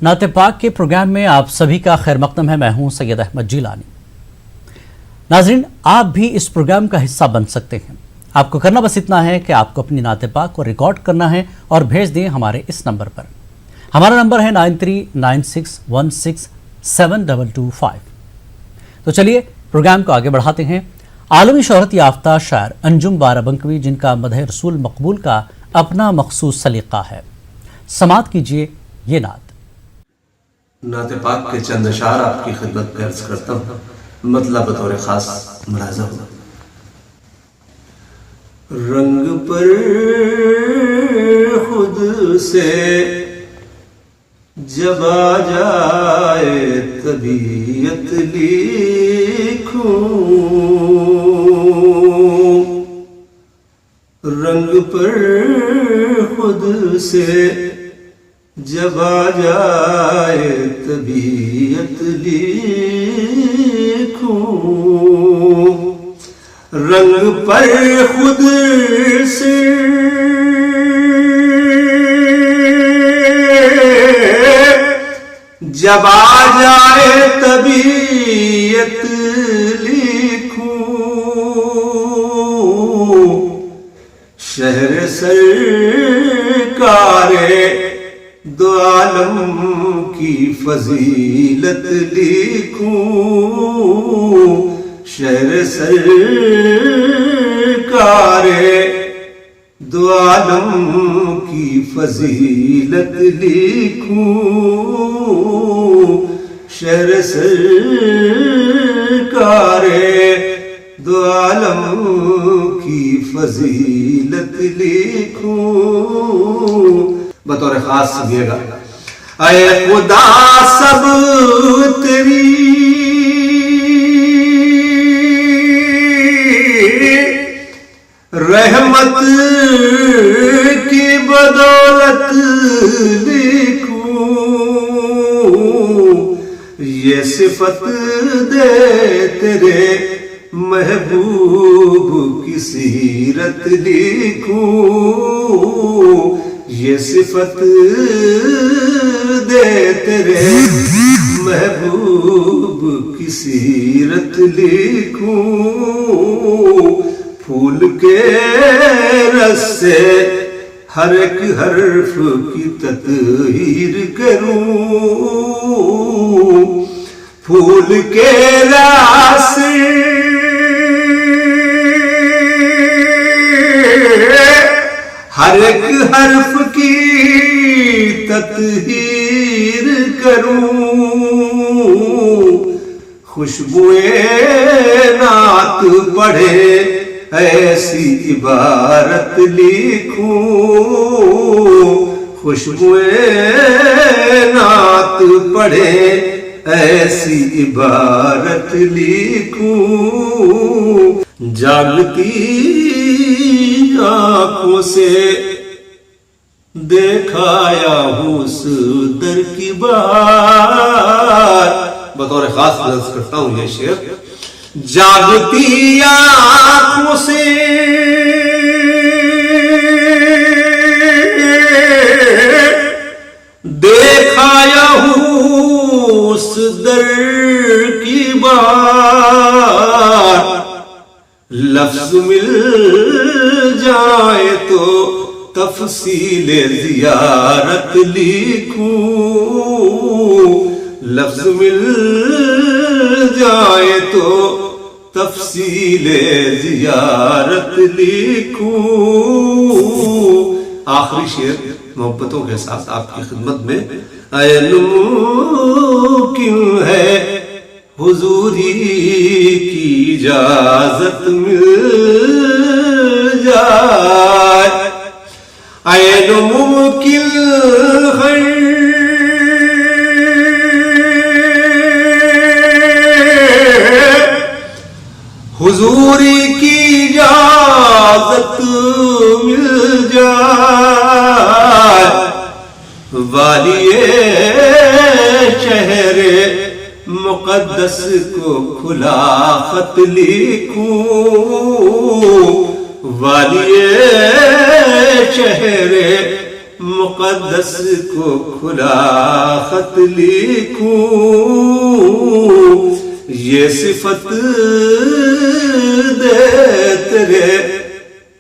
नाते पाक के प्रोग्राम में आप सभी का खैर मकदम है। मैं हूं सैयद अहमद जिलानी। नाजरीन, आप भी इस प्रोग्राम का हिस्सा बन सकते हैं। आपको करना बस इतना है कि आपको अपनी नाते पाक को रिकॉर्ड करना है और भेज दें हमारे इस नंबर पर। हमारा नंबर है 9396167225। तो चलिए प्रोग्राम को आगे बढ़ाते हैं। आलमी शोहरत याफ्ता शायर अंजुम बाराबंकवी, जिनका मदह रसूल मकबूल का अपना मखसूस सलीका है, समात कीजिए ये नात। नाते पाक के चंद अशार आपकी खिदमत में अर्ज करता हूँ, मतलब बतौर खास मुलाज़ा हो। रंग पर खुद से जब आ जाए तबीयत लिखूं, रंग पर खुद से जब आ जाए तबीयत लिखूं, रंग पर खुद से जब आ जाए तबीयत लिखूं, शहर सरकारे दो आलम की फजीलत लिखूं, शहर सरकारे दो आलम की फजीलत लिखूं, शहर सरकारे दो आलम की फजीलत लिखूं। बतौर खास सुनिएगा। ऐ खुदा सब तेरी रहमत की बदौलत लिखूं, ये सिफत दे तेरे महबूब की सीरत लिखूं, ये सिफत दे तेरे महबूब की सीरत लिखूं, फूल के रस से हर एक हर्फ की तत्हीर करूं, फूल के रस से हर एक हर्फ की तत्हीर करूं, खुशबुए नात पढ़े ऐसी इबारत लिखूं, खुशबुए नात पढ़े ऐसी इबारत लिखूं, जागती आंखों से देखाया हूं उस दर की बात। बतौर खास अर्ज करता हूं ये शेर। जागती आंखों से देखाया हूं उस दर की बात, लफ्ज मिल जाए तो तफसीले जियारत लिखूं, लफ्ज मिल जाए तो तफसीले जियारत लिखूं। आखिरी शेर मोहब्बतों के साथ आपकी खिदमत में। ऐ मुमकिन है हुजूरी की इजाजत मिल जाए, ऐ मुमकिन है हुजूरी की इजाजत मिल जाए, वालिए शहरे मुक़द्दस को खुला खत लिखूं, वालिए शहरे मुक़द्दस को खुला खत लिखूं, ये सिफत दे तेरे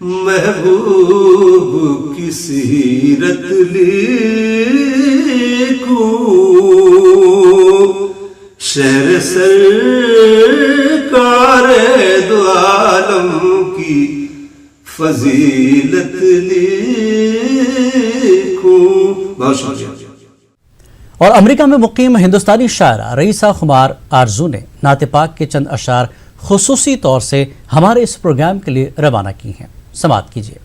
महबूब की सीरत लिखूं, शहर सरकार दो आलम की फजीलत लिखूं। बहुत शुक्रिया। और अमेरिका में मुकीम हिंदुस्तानी शायरा रईसा खुमार आरजू ने नात पाक के चंद अशार खुसूसी तौर से हमारे इस प्रोग्राम के लिए रवाना की हैं। समाअत कीजिए।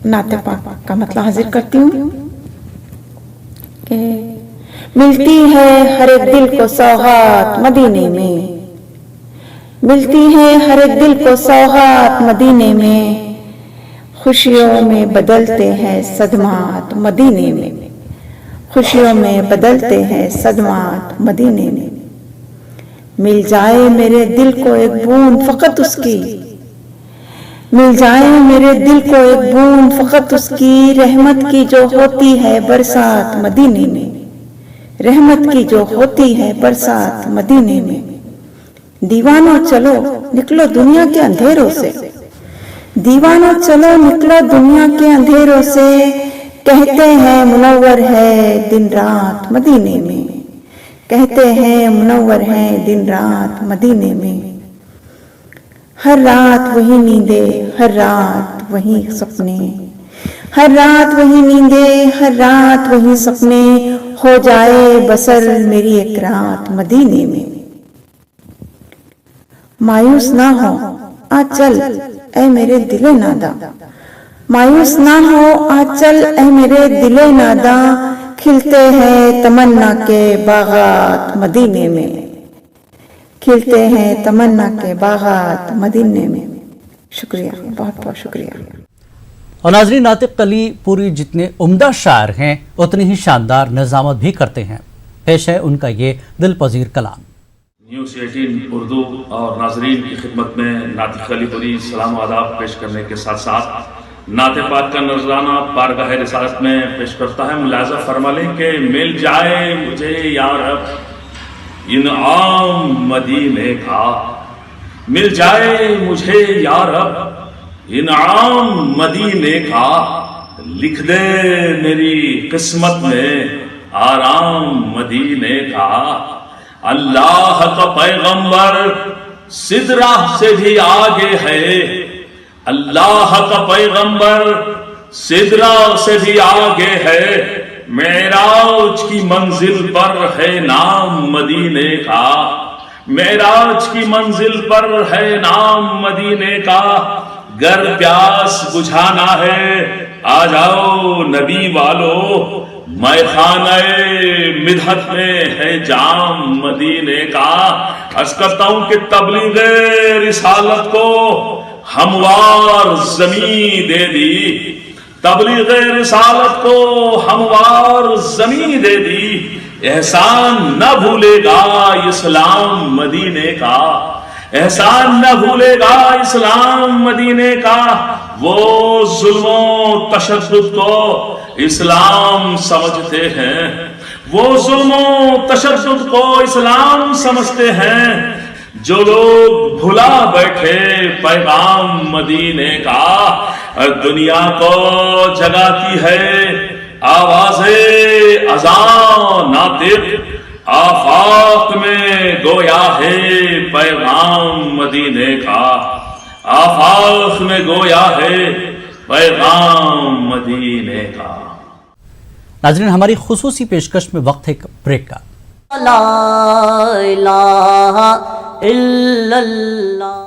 नात पाक का मतलब हाजिर करती हूँ कि मिलती है हर एक दिल को सौगात मदीने में, मिलती है हर एक दिल को सौगात मदीने में, खुशियों में बदलते हैं सदमात मदीने में, खुशियों में बदलते हैं सदमात मदीने में। मिल जाए मेरे दिल को एक बूंद फकत उसकी, मिल जाए मेरे दिल को एक बूंद फकत उसकी, रहमत की जो होती है बरसात मदीने में, रहमत की जो होती है बरसात मदीने में। दीवानों चलो निकलो दुनिया के अंधेरों से, दीवानों चलो निकलो दुनिया के अंधेरों से, कहते हैं मुनव्वर है दिन रात मदीने में, कहते हैं मुनव्वर है दिन रात मदीने में। हर रात वही नींदे, हर रात वही सपने, हर रात वही नींदे, हर रात वही सपने, हो जाए बसर मेरी एक रात मदीने में। मायूस ना हो आज चल ऐ मेरे दिले नादा, मायूस ना हो आज चल ऐ मेरे दिले नादा, खिलते हैं तमन्ना के बागात मदीने में, खिलते हैं तमन्ना के बागात मदीने में। शुक्रिया, बहुत बहुत शुक्रिया। और नाज़रीन, नातिक अली पूरी जितने उम्दा शायर हैं उतनी ही शानदार निज़ामत भी करते हैं। पेश है उनका ये दिलपजीर कलाम। न्यूज़ 18 उर्दू और नाजरीन की खिदमत में नातिक अली पूरी सलाम व आदाब पेश करने के साथ साथ नात पाक का नजराना बारगाह रिसालत में पेश करता है। मुलाज़ा फरमा लें कि मिल जाए मुझे या रब इनाम मदीने का, मिल जाए मुझे या रब इनाम मदीने का, लिख दे मेरी किस्मत में आराम मदीने का। अल्लाह का पैगंबर सिदरा से भी आगे है, अल्लाह का पैगंबर सिदरा से भी आगे है, मेराज की मंजिल पर है नाम मदीने का, मेराज की मंजिल पर है नाम मदीने का। गर प्यास बुझाना है आ जाओ नबी वालो, मैखाने मिदहत में है जाम मदीने का। अर्ज करता हूं कि तबलीगे रिसालत को हमवार ज़मीं दे दी, तबलीगे रिसालत को हमवार ज़मीं दे दी, एहसान न भूलेगा इस्लाम मदीने का, एहसान न भूलेगा इस्लाम मदीने का। वो जुल्मों तशद्दुद को इस्लाम समझते हैं, वो जुल्मों तशद्दुद को इस्लाम समझते हैं। जो लोग भुला बैठे पैगाम मदीने का, दुनिया को जगाती है आवाज़े अज़ान नातिक, आफाक में गोया है पैगाम मदीने का, आफाक में गोया है पैगाम मदीने का। नाज़रीन, हमारी खुसूसी पेशकश में वक्त है एक ब्रेक का। ला इलाहा इल्लल्लाह।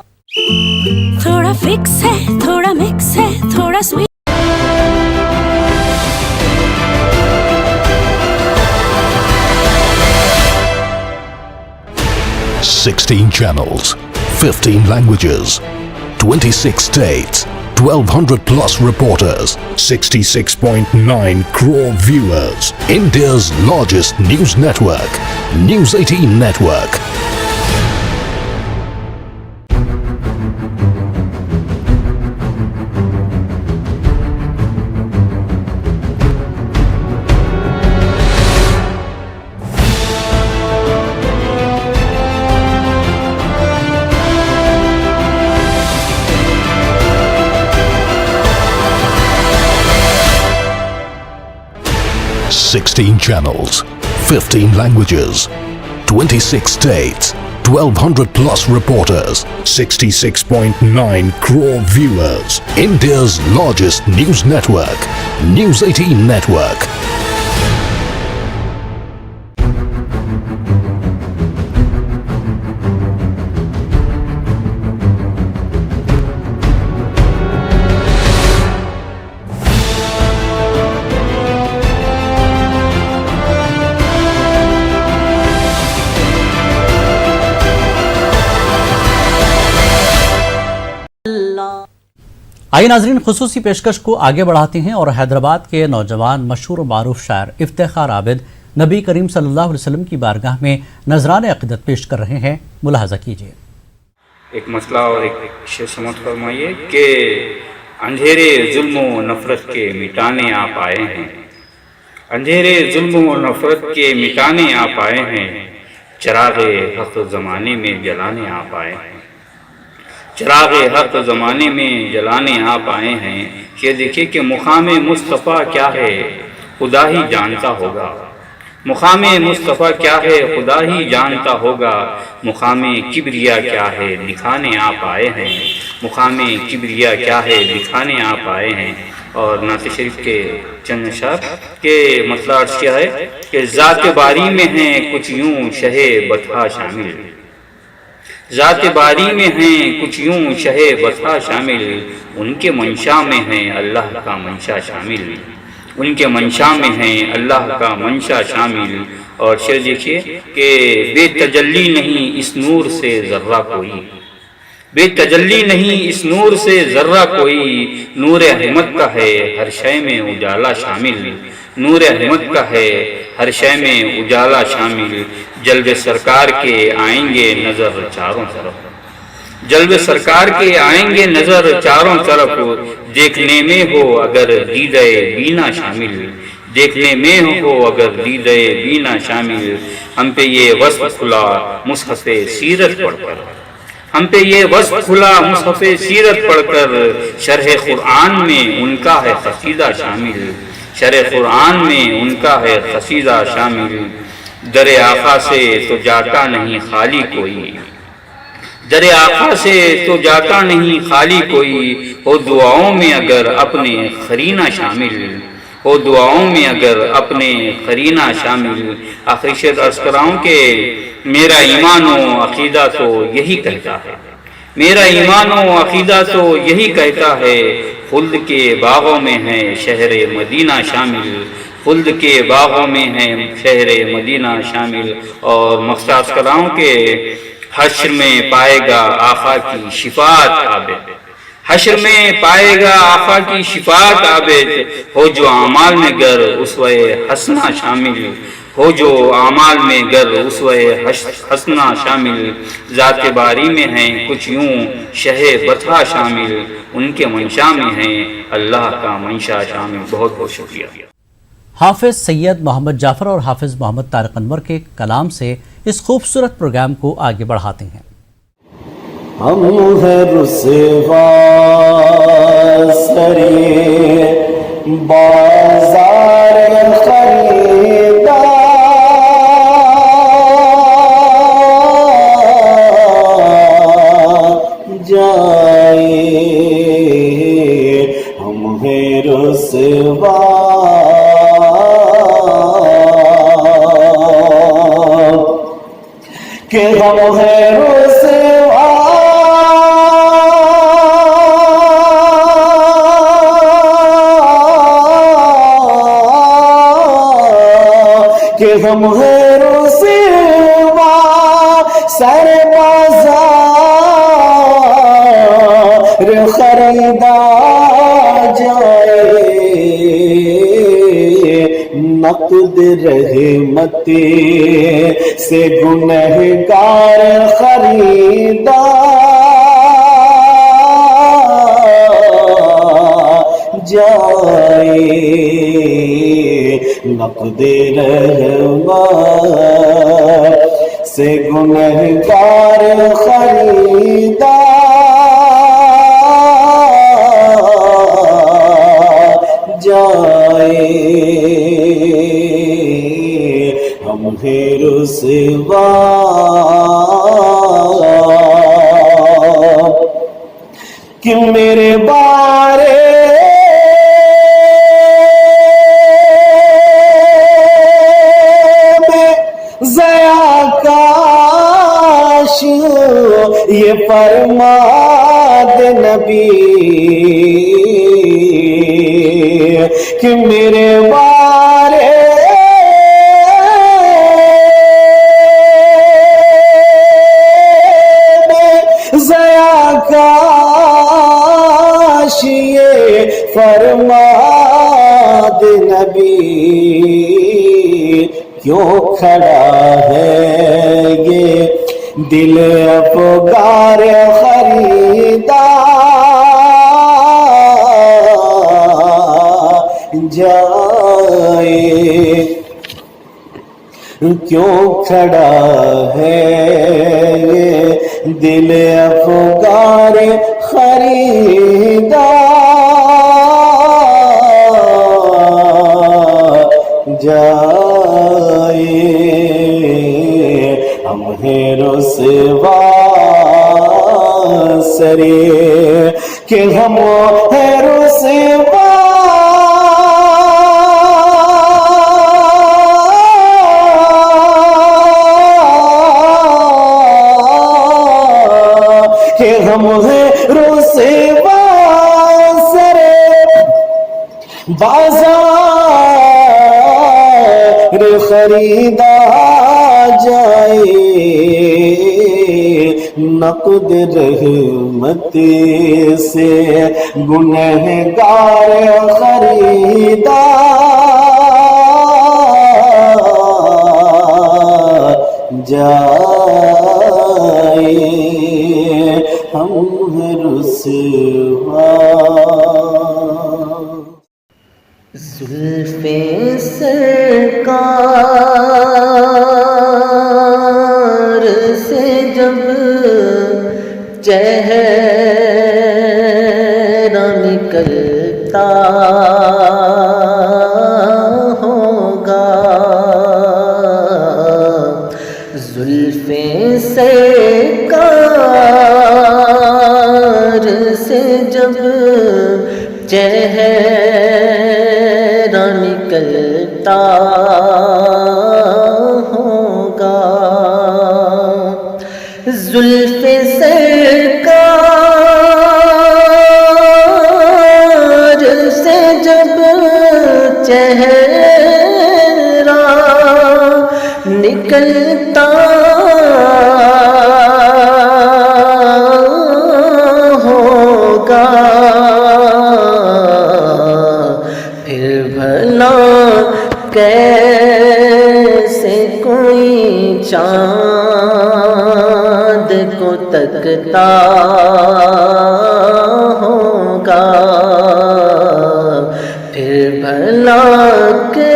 थोड़ा फिक्स है, थोड़ा मिक्स है, थोड़ा sweet. 16 channels, 15 languages, 26 states, 1200 plus reporters, 66.9 crore viewers. India's largest news network, News 18 Network. 16 channels, 15 languages, 26 states, 1200 plus reporters, 66.9 crore viewers. India's largest news network, News 18 Network. आइए नाजरीन, खुसूसी पेशकश को आगे बढ़ाते हैं और हैदराबाद के नौजवान मशहूर और मारूफ शायर इफ्तिखार आबिद नबी करीम सल्लल्लाहु अलैहि वसल्लम की बारगाह में नजरान अक़ीदत पेश कर रहे हैं। मुलाहजा कीजिए। एक मसला और एक शेर समाप्त फरमाइए कि अंधेरे जुल्म व नफरत के मिटाने आप आए हैं, अंधेरे जुल्म व नफरत के मिटाने आप आए हैं, चिराग़े हक़ ज़माने में जलाने आप आए हैं, चिराग़े हक़ ज़माने में जलाने आप आए हैं। ये देखिए कि मुक़ामे मुस्तफ़ा क्या है खुदा ही जानता होगा, मुक़ामे मुस्तफ़ा क्या है खुदा ही जानता होगा, मुक़ामे किब्रिया क्या है दिखाने आप आए हैं, मुक़ामे किब्रिया क्या है दिखाने आप आए हैं। और नात शरीफ के चंद अशआर के मसला अर्ज़ क्या है कि ज़ात बारी में हैं कुछ यूं शहे बता शामिल, ज़ात बारी में हैं कुछ यूं शहे बता शामिल, उनके मंशा में हैं अल्लाह का मंशा शामिल, उनके मंशा में हैं अल्लाह का मंशा शामिल। और शेर देखिए कि बेतजल्ली नहीं इस नूर से ज़र्रा कोई, बेतजल्ली नहीं इस नूर से ज़र्रा कोई, नूर अहमद का है हर शय में उजाला शामिल, नूर अहमद का है हर शय में उजाला शामिल। जलवे सरकार के आएंगे नज़र चारों तरफ, जलवे सरकार के आएंगे नज़र चारों तरफ, देखने में हो अगर दीदे बीना शामिल, देखने में हो अगर दीदे बीना शामिल। हम पे ये वस्फ़ खुला मुसहफ़े सीरत पढ़कर, हम पे ये वस्फ़ खुला मुसहफ़े सीरत पढ़कर, शरह कुरान में उनका है क़सीदा शामिल, शरह कुरान में उनका है क़सीदा शामिल। दरे आका से तो जाता नहीं खाली कोई, दरे आका से तो जाता नहीं खाली कोई, हो दुआओं में अगर अपने खरीना शामिल, हो दुआओं में अगर अपने खरीना शामिल। आखिरी शेर अर्ज़ कराऊं कि मेरा ईमान व अक़ीदा तो यही कहता है, मेरा ईमान व अक़ीदा तो यही कहता है, खुल्द के बागों में है शहर मदीना शामिल, खुल्द के बागों में है शहर मदीना शामिल। और मक़सद कराऊं कि हश्र में पाएगा आका की शिफात आबिद, हश्र में पाएगा आका की शिफात आबिद, हो जो आमाल में गर उसवे हसना शामिल, हो जो आमाल में गर उसवे हसना शामिल। ज़ात बारी में हैं कुछ यूं शहे बता शामिल, उनके मंशा में हैं अल्लाह का मंशा शामिल। बहुत बहुत शुक्रिया। हाफिज सैयद मोहम्मद जाफर और हाफिज मोहम्मद तारिक अनवर के कलाम से इस खूबसूरत प्रोग्राम को आगे बढ़ाते हैं। हम है रुसवा सरे बाजार खरीदा, जाए हम है रुसवा के हम है रुसवा के हम है रुसवा सर बाजार खरीदा जाए, नक़द रहमते से गुनहगार खरीदा जाए, नक़द रहमत से गुनहगार खरीदा जाए। ہم ہیں رسوا کہ میرے بارے میں ضیا کاش یہ فرما دے نبی کہ میرے بارے میں ضیا کاش یہ فرما دے نبی کیوں کھڑا ہے یہ دل افگار خریدار جائے کیوں کھڑا ہے یہ دل افگار خریدار جائے ہم ہیں رسوا سرے کہ ہم ہیں رسوا کہ ہم ہیں رسوا سرے بازار خریدا جائے نقد رحمت سے گنہگار خریدار جائے ہم ہیں رسوا زلف سرکار سے جب چہرہ نکلتا ہوگا زلف سرکار سے جب چہرہ نکلتا ہوگا زلف سرکار سے جب چہرہ نکلتا ہوگا پھر بھلا کیسے کوئی چاند کو تکتا ہوگا پھر بھلا کیسے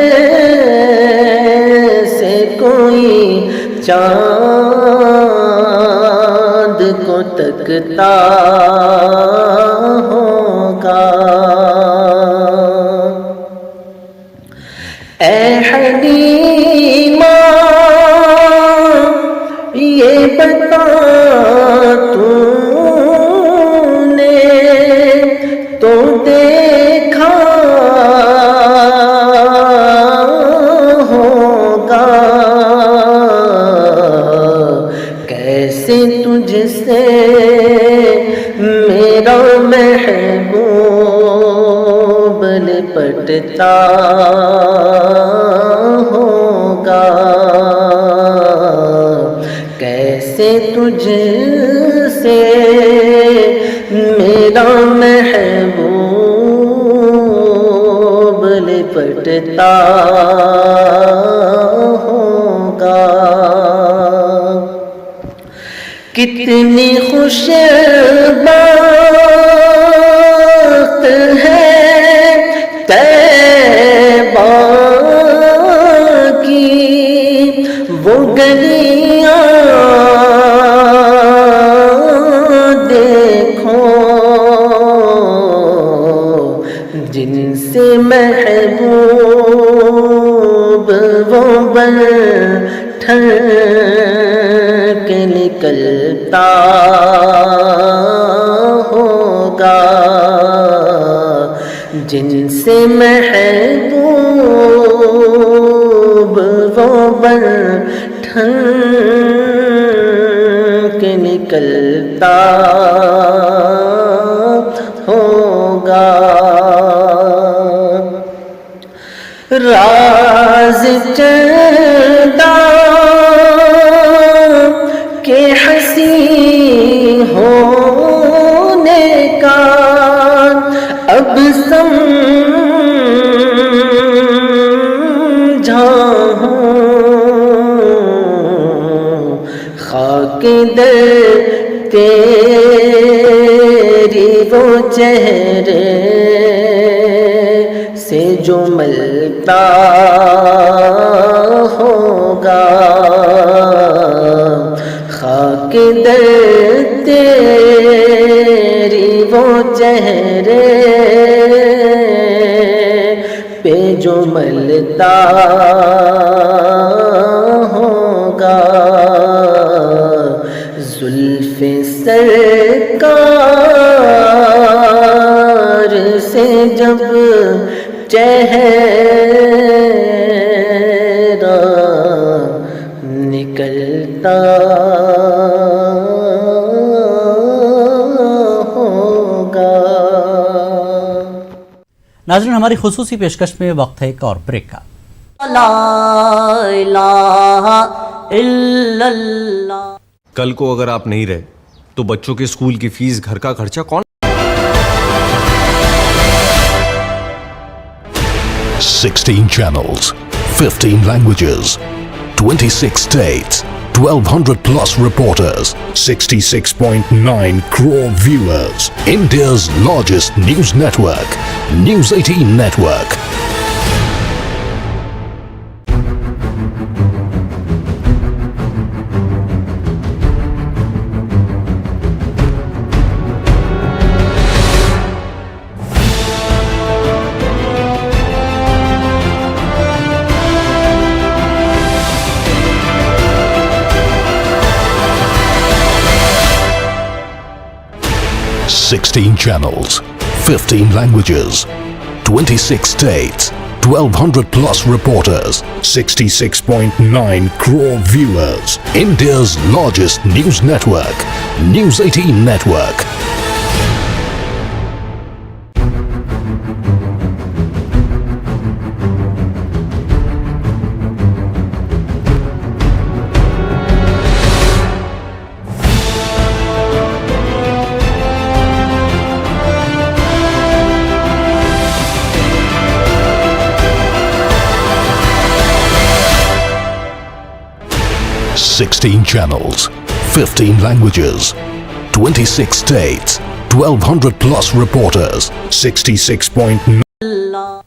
کوئی چاند کو تکتا ہوگا اے حلیمہ یہ بتا تو نے تو دیکھا ہوگا کیسے تجھ سے میرا محبوب لپٹتا ہوگا کیسے تجھ سے میرا محبوب لپٹتا ہوگا کتنی خوش بخت ہے طیبہ کی وہ گلیاں دیکھو جن سے محبوب وہ بن ٹھن کے نکلتا ہوگا، جن سے محبوب وہ بن ٹھن کے نکلتا ہوگا۔ راز چندہ کہ ہنسی ہونے کا اب سمجھا ہوں، خاک در تیری وہ چہرے سے جو ملتا ہوگا، خاک در تیری وہ چہرے پہ جو ملتا ہوگا، زلف سرکار سے جب چہرہ نکلتا ہوگا۔ ناظرین، ہماری خصوصی پیشکش میں وقت ہے ایک اور بریک کا۔ لا الہ الا اللہ۔ کل کو اگر آپ نہیں رہے تو بچوں کے اسکول کی فیس، گھر کا خرچہ کون؟ 16 channels, 15 languages, 26 states, 1200 plus reporters, 66.9 crore viewers. India's largest news network, News 18 Network. Sixteen channels, 15 languages, 26 states, 1200 plus reporters, 66.9 crore viewers. India's largest news network, News 18 Network. Sixteen channels, 15 languages, 26 states, 1200 plus reporters, 66.9.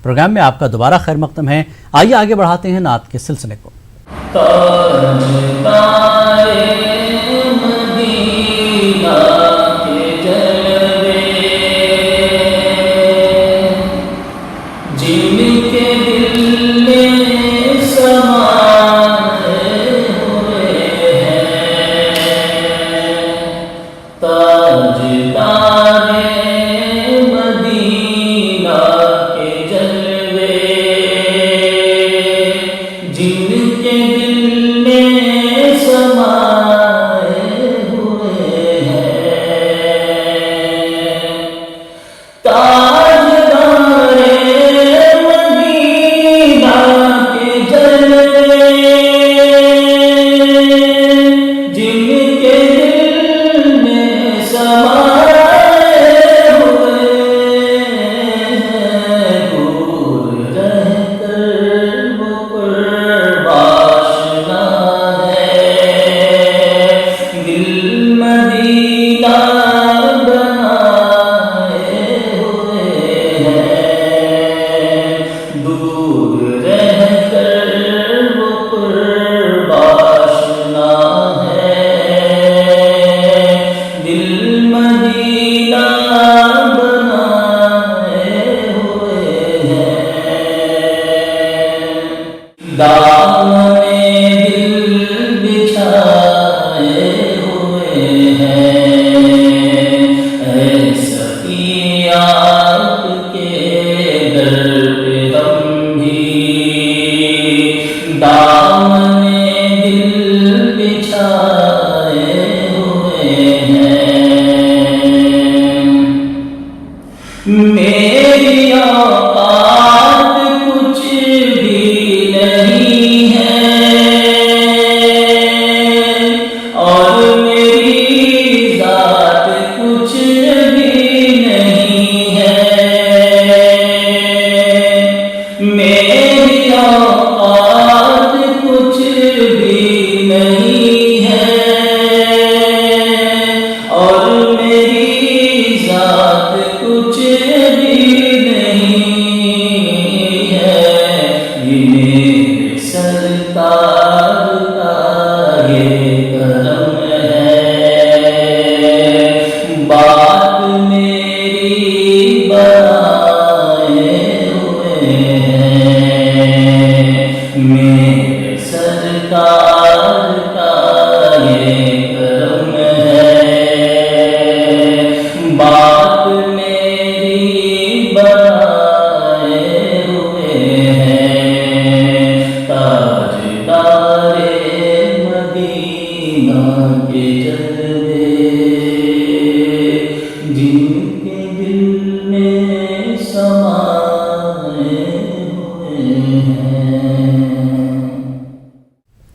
Programme میں آپ کا دوبارہ خیر مقدم ہے۔ آئیے آگے بڑھاتے ہیں نعت کے سلسلے کو۔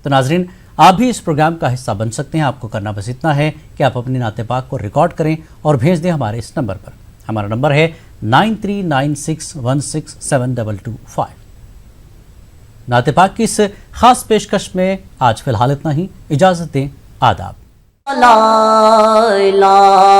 تو ناظرین آپ بھی اس پروگرام کا حصہ بن سکتے ہیں. آپ کو کرنا بس اتنا ہے کہ آپ اپنے نعت پاک کو ریکارڈ کریں اور بھیج دیں ہمارے اس نمبر پر. ہمارا نمبر ہے 9396167225. نعت پاک کی اس خاص پیشکش میں آج فی الحال اتنا ہی. اجازت دیں. آداب. لا الہ